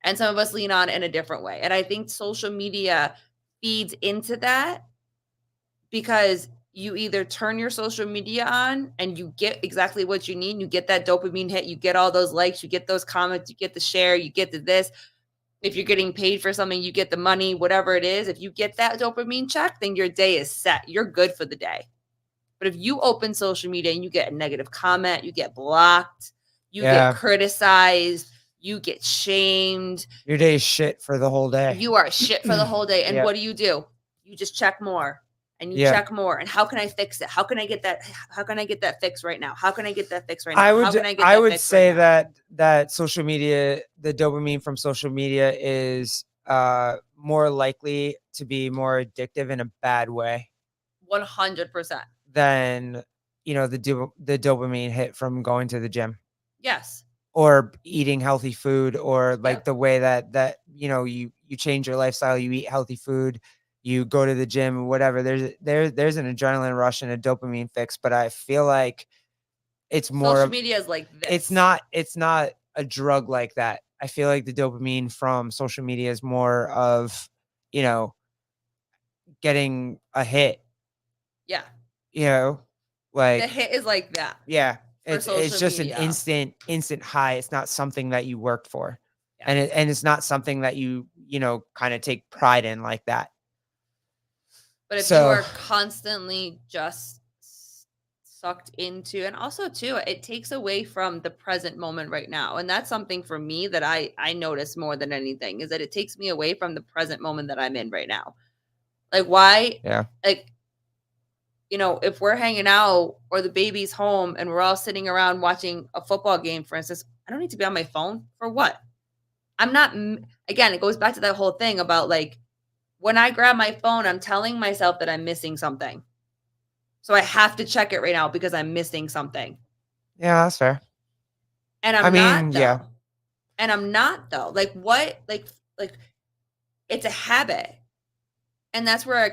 and some of us lean on it in a different way. And I think social media feeds into that because you either turn your social media on and you get exactly what you need. You get that dopamine hit, you get all those likes, you get those comments, you get the share, you get the this. If you're getting paid for something, you get the money, whatever it is. If you get that dopamine check, then your day is set. You're good for the day. But if you open social media and you get a negative comment, you get blocked, you get
Yeah.
criticized, you get shamed,
Your day is shit for the whole day.
you are shit for the whole day. And
Yeah.
what do? You just check more and you
Yeah.
check more. And how can I fix it? How can I get that? How can I get that fixed right now? How can I get that fixed right now?
I would
How can I get
I
that
would
fixed right
say
now?
that social media, the dopamine from social media is more likely to be more addictive in a bad way
100%.
than the dopamine hit from going to the gym
Yes.
or eating healthy food, or like
Yep.
the way that you change your lifestyle, you eat healthy food, you go to the gym, whatever. There's an adrenaline rush and a dopamine fix, but I feel like it's more
Social
of
media is like
it's
this.
not a drug like that. I feel like the dopamine from social media is more of, you know, getting a hit,
Yeah.
you know?
The
Like,
hit is like that
yeah,
for
it's
social
just an
media.
instant high. It's not something that you worked for. And
Yes.
it's not something that you kind of take pride in like that.
But if you
So,
are constantly just sucked into, and also too, it takes away from the present moment right now. And that's something for me that I notice more than anything is that it takes me away from the present moment that I'm in right now. Like why
yeah.
like if we're hanging out or the baby's home and we're all sitting around watching a football game, for instance, I don't need to be on my phone for what? I'm not again, it goes back to that whole thing about like when I grab my phone, I'm telling myself that I'm missing something. So I have to check it right now because I'm missing something.
Yeah, that's fair.
And
I
I'm
mean,
not
yeah.
though. And I'm not though. Like what? Like it's a habit. And that's where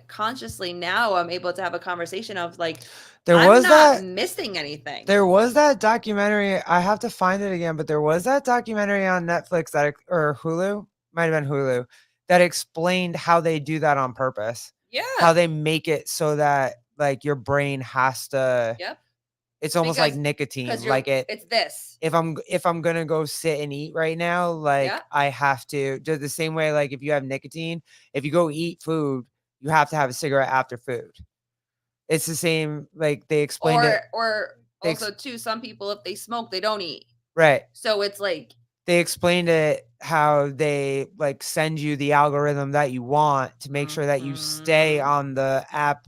consciously now I'm able to have a conversation of like
There
I'm
was
not
that
missing anything.
There was that documentary, I have to find it again, but there was that documentary on Netflix or Hulu, might have been Hulu, that explained how they do that on purpose. How
Yeah.
they make it so that, like, your brain has to
Yep.
it's almost like nicotine,
Because
like,
it's this.
if I'm gonna go sit and eat right now, like,
Yeah.
I have to just the same way, like, if you have nicotine, if you go eat food, you have to have a cigarette after food. It's the same, like, they explained it
Or
they
also
ex
too, some people if they smoke, they don't eat.
right.
So it's like
they explained it how they like send you the algorithm that you want to make sure that you stay
Mhm.
on the app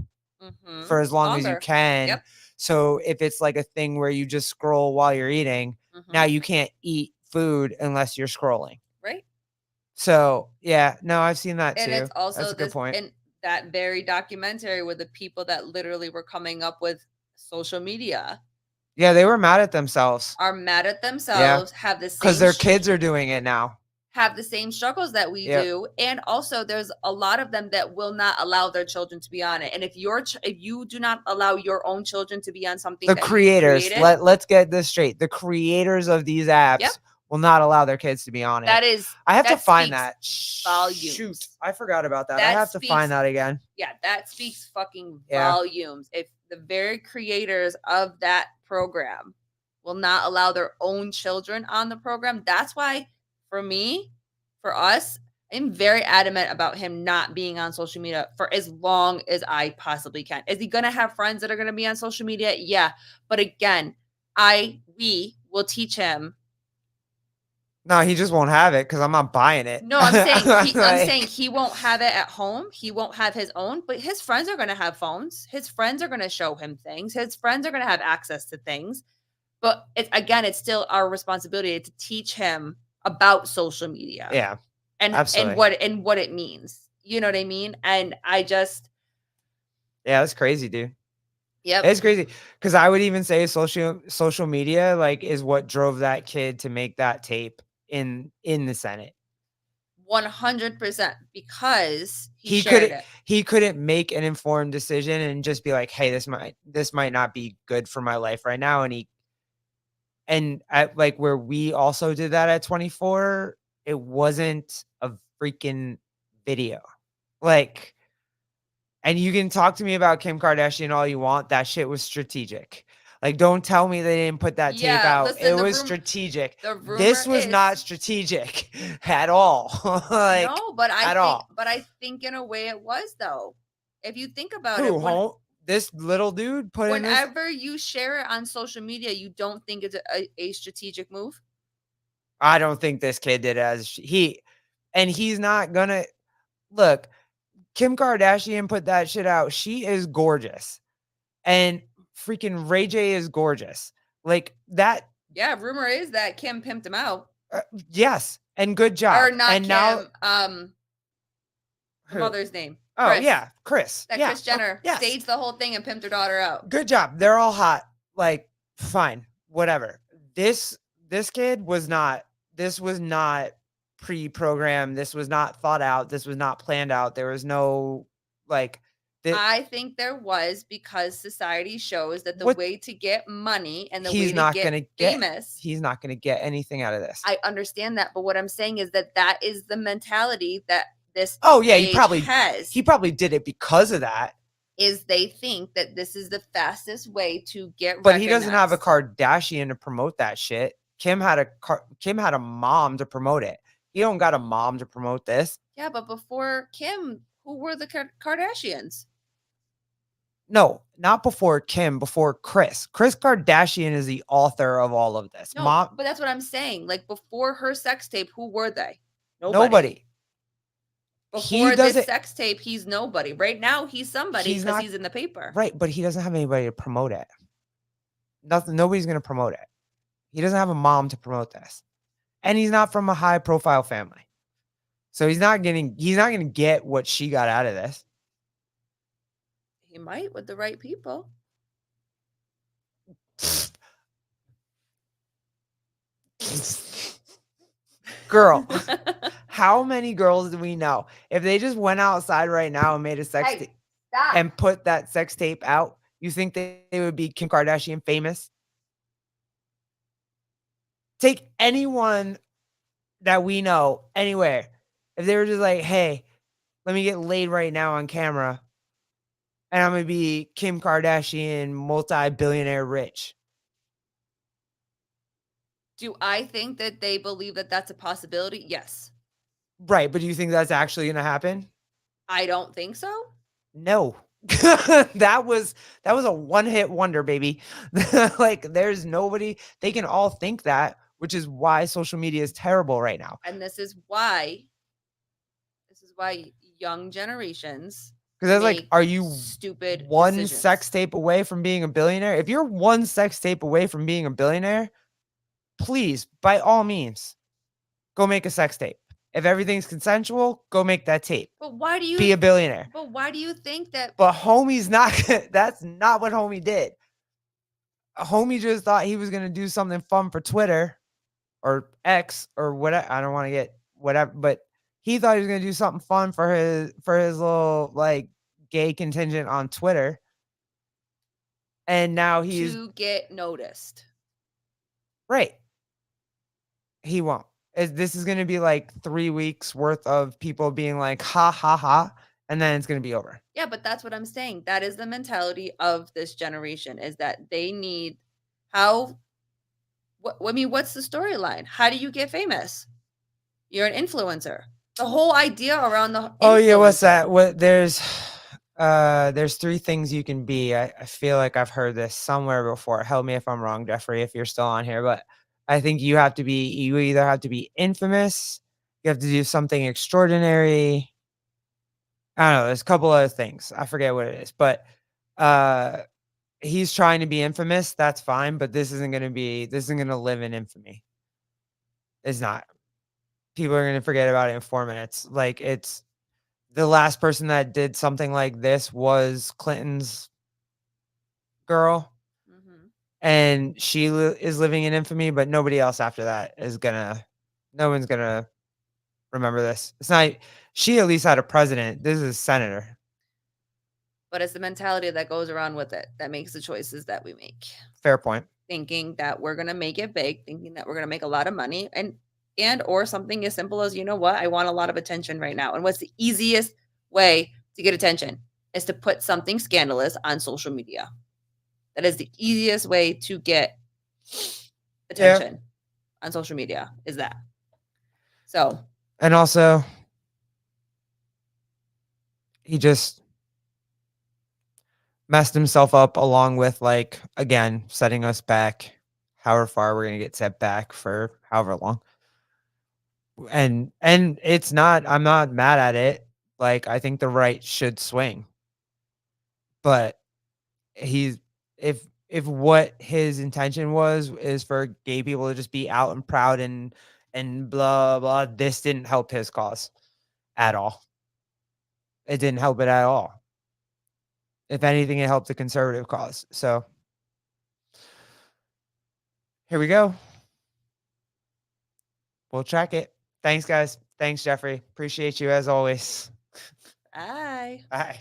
for as long as you
Longer.
can.
Yep.
So if it's like a thing where you just scroll while you're eating, now
Mhm.
you can't eat food unless you're scrolling.
Right.
So yeah, no, I've seen that
And it's
too. That's
also
a good
this
point.
in that very documentary with the people that literally were coming up with social media
Yeah, they were mad at themselves.
are mad at
Yeah,
themselves,
because their kids are doing it now.
have the same struggles that we
Yep.
do, and also there's a lot of them that will not allow their children to be on it. And if you do not allow your own children to be on something
The
that you've
creators,
created,
let's get this straight. The creators of these
yep,
apps will not allow their kids to be on it.
that is
I have to
that
find
speaks
that. Shoot,
volumes.
I forgot about that. I
That
have to find
speaks
that again.
Yeah, that speaks fucking
Yeah.
volumes. If the very creators of that program will not allow their own children on the program, that's why for me, for us, I'm very adamant about him not being on social media for as long as I possibly can. Is he going to have friends that are going to be on social media? Yeah. But again, we will teach him.
No, he just won't have it because I'm not buying it.
No, I'm saying
Like,
he won't have it at home. He won't have his own, but his friends are going to have phones. His friends are going to show him things. His friends are going to have access to things. But it's still our responsibility to teach him about social media
yeah,
and
absolutely.
what it means. You know what I mean? And I just
Yeah, that's crazy, dude.
yep,
It's crazy because I would even say social media like is what drove that kid to make that tape in the Senate.
100% because he
He
shared
couldn't
it.
he couldn't make an informed decision and just be like, "Hey, this might not be good for my life right now." And at like where we also did that at 24, it wasn't a freaking video. Like, and you can talk to me about Kim Kardashian all you want. That shit was strategic. Like, don't tell me they didn't put that tape
Yeah,
out. It
listen,
was strategic.
the rumor
This was
is
not strategic at all. Like,
no, but
at all.
I think in a way it was though. If you think about it,
Who, home? This little dude put in this?
whenever you share it on social media, you don't think it's a strategic move?
I don't think this kid did and he's not gonna look. Kim Kardashian put that shit out. She is gorgeous. And freaking Ray J is gorgeous. Like that,
Yeah, rumor is that Kim pimped him out.
yes, and good job.
Or not
And
Kim,
now
the
who?
mother's name.
Oh,
Chris.
yeah, Chris.
That
Yeah.
Kris Jenner
Yes.
staged the whole thing and pimped her daughter out.
Good job. They're all hot. Like, fine, whatever. This kid was not. This was not pre-programmed. This was not thought out. This was not planned out. There was no like.
I think there was because society shows that the
What-
way to get money and the way
He's
to
not
get
gonna get.
famous.
He's not gonna get anything out of this.
I understand that, but what I'm saying is that is the mentality that this
Oh yeah,
age has.
he probably did it because of that.
Is they think that this is the fastest way to get
But he doesn't have a
recognized.
Kardashian to promote that shit. Kim had a mom to promote it. He don't got a mom to promote this.
Yeah, but before Kim, who were the Kardashians?
No, not before Kim, before Kris. Kris Kardashian is the author of all of this.
No,
Mom,
but that's what I'm saying. Like before her sex tape, who were they?
nobody.
Before this
doesn't
sex tape, he's nobody. Right now, he's somebody
He's
because
not-
he's in the paper.
Right, but he doesn't have anybody to promote it. Nobody's gonna promote it. He doesn't have a mom to promote this. And he's not from a high profile family. So he's not gonna get what she got out of this.
He might with the right people.
Girl, how many girls do we know? If they just went outside right now and made a sex tape
Stop.
and put that sex tape out, you think they would be Kim Kardashian famous? Take anyone that we know anywhere. If they were just like, hey, let me get laid right now on camera and I'm going to be Kim Kardashian, multi-billionaire rich.
Do I think that they believe that that's a possibility? Yes.
Right. But do you think that's actually going to happen?
I don't think so.
No. that was a one-hit wonder, baby. Like there's nobody, they can all think that. which is why social media is terrible right now.
And this is why young generations
Because that's like,
make
are you
stupid
one
decisions.
sex tape away from being a billionaire? If you're one sex tape away from being a billionaire, please, by all means, go make a sex tape. If everything's consensual, go make that tape.
But why do
Be a
you
billionaire.
but why do you think that
But homie's not that's not what homie did. Homie just thought he was gonna do something fun for Twitter or X or whatever. I don't want to get whatever, but he thought he was gonna do something fun for his little like gay contingent on Twitter. And now he's
to get noticed?
right. He won't. This is gonna be like 3 weeks worth of people being like, ha ha ha, and then it's gonna be over.
Yeah, but that's what I'm saying. That is the mentality of this generation, is that they need how what I mean, what's the storyline? How do you get famous? You're an influencer. The whole idea around the
Oh yeah, what's
influencer.
that? What there's 3 things you can be. I feel like I've heard this somewhere before. Help me if I'm wrong, Jeffrey, if you're still on here, but I think you either have to be infamous, you have to do something extraordinary. I don't know, there's a couple other things. I forget what it is, but uh he's trying to be infamous, that's fine, but this isn't gonna live in infamy. It's not. People are gonna forget about it in 4 minutes. Like, it's the last person that did something like this was Clinton's girl,
Mhm.
and she is living in infamy, but nobody else after that is gonna no one's gonna remember this. It's not she at least had a president. This is a senator.
But it's the mentality that goes around with it that makes the choices that we make.
Fair point.
Thinking that we're gonna make it big, thinking that we're gonna make a lot of money, and or something as simple as, you know what, I want a lot of attention right now. And what's the easiest way to get attention? Is to put something scandalous on social media. That is the easiest way to get
Yeah.
attention on social media, is that. So
And also, he just messed himself up along with, like, again, setting us back however far we're gonna get set back for however long. And it's not I'm not mad at it. Like, I think the right should swing. But he's if what his intention was is for gay people to just be out and proud and blah blah, this didn't help his cause at all. It didn't help it at all. If anything, it helped the conservative cause. So here we go. We'll track it. Thanks, guys. Thanks, Jeffrey. Appreciate you as always.
bye.
Bye.